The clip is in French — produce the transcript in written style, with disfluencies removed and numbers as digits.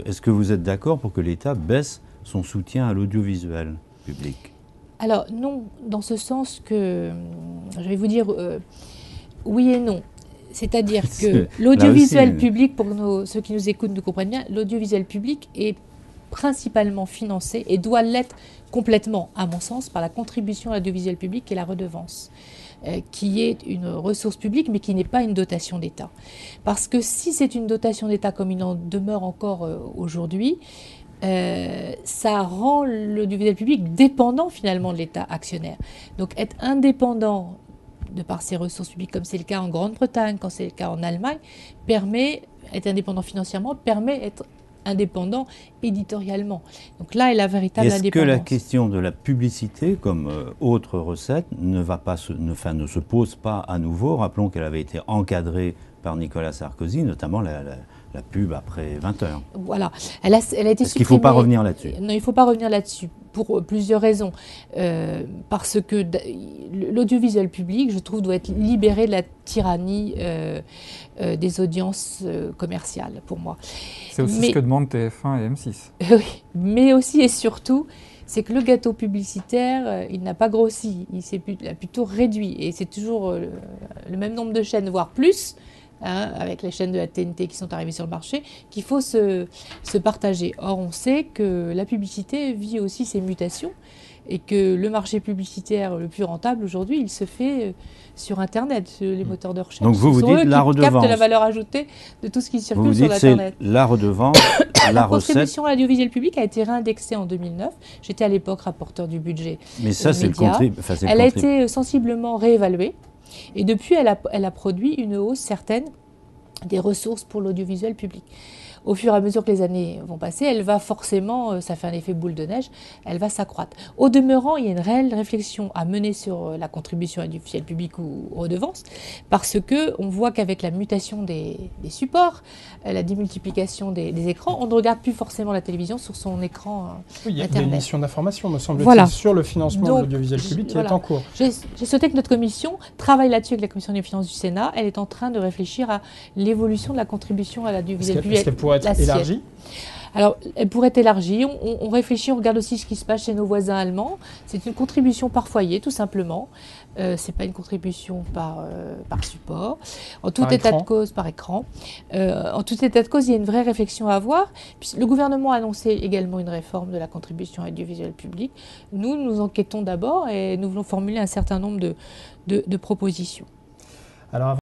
est-ce que vous êtes d'accord pour que l'État baisse son soutien à l'audiovisuel public? Alors non, dans ce sens que, je vais vous dire oui et non. C'est-à-dire que l'audiovisuel public, pour ceux qui nous écoutent nous comprennent bien, l'audiovisuel public est principalement financé et doit l'être complètement, à mon sens, par la contribution à l'audiovisuel public qui est la redevance, qui est une ressource publique mais qui n'est pas une dotation d'État. Parce que si c'est une dotation d'État comme il en demeure encore aujourd'hui, ça rend l'audiovisuel public dépendant finalement de l'État actionnaire. Donc être indépendant de par ses ressources publiques, comme c'est le cas en Grande-Bretagne, quand c'est le cas en Allemagne, permet, être indépendant financièrement, permet d'être indépendant éditorialement. Donc là est la véritable indépendance. Est-ce que la question de la publicité comme autre recette ne se pose pas à nouveau? Rappelons qu'elle avait été encadrée par Nicolas Sarkozy, notamment la pub après 20 heures. Voilà, elle a été supprimée. Est-ce qu'il ne faut pas revenir là-dessus? Non, il ne faut pas revenir là-dessus, pour plusieurs raisons. Parce que l'audiovisuel public, je trouve, doit être libéré de la tyrannie des audiences commerciales, pour moi. C'est aussi ce que demandent TF1 et M6. Oui, mais aussi et surtout, c'est que le gâteau publicitaire, il n'a pas grossi, il a plutôt réduit. Et c'est toujours le même nombre de chaînes, voire plus, hein, avec les chaînes de la TNT qui sont arrivées sur le marché, qu'il faut se partager. Or, on sait que la publicité vit aussi ses mutations et que le marché publicitaire le plus rentable aujourd'hui, il se fait sur Internet, sur les moteurs de recherche. Donc vous dites la redevance. Captent la valeur ajoutée de tout ce qui circule sur Internet. l'Internet. La redevance, la contribution à l'audiovisuel public a été réindexée en 2009. J'étais à l'époque rapporteur du budget. Mais ça, c'est le contribuable. Elle a été sensiblement réévaluée. Et depuis, elle a produit une hausse certaine des ressources pour l'audiovisuel public. Au fur et à mesure que les années vont passer, elle va forcément, ça fait un effet boule de neige, elle va s'accroître. Au demeurant, il y a une réelle réflexion à mener sur la contribution à l'audiovisuel public ou redevances, parce qu'on voit qu'avec la mutation des supports, la démultiplication des écrans, on ne regarde plus forcément la télévision sur son écran oui, il y a Internet. une mission d'information, me semble-t-il, voilà. sur le financement de l'audiovisuel public qui est en cours. J'ai souhaité que notre commission travaille là-dessus avec la commission des finances du Sénat. Elle est en train de réfléchir à l'évolution de la contribution à l'audiovisuel public. Est-ce qu'elle pourrait être élargie ? Alors, elle pourrait être élargie. On réfléchit, on regarde aussi ce qui se passe chez nos voisins allemands. C'est une contribution par foyer, tout simplement. C'est pas une contribution par support. En tout état de cause, par écran. En tout état de cause, il y a une vraie réflexion à avoir. Puis, le gouvernement a annoncé également une réforme de la contribution à l'audiovisuel public. Nous enquêtons d'abord et nous voulons formuler un certain nombre de propositions. Alors,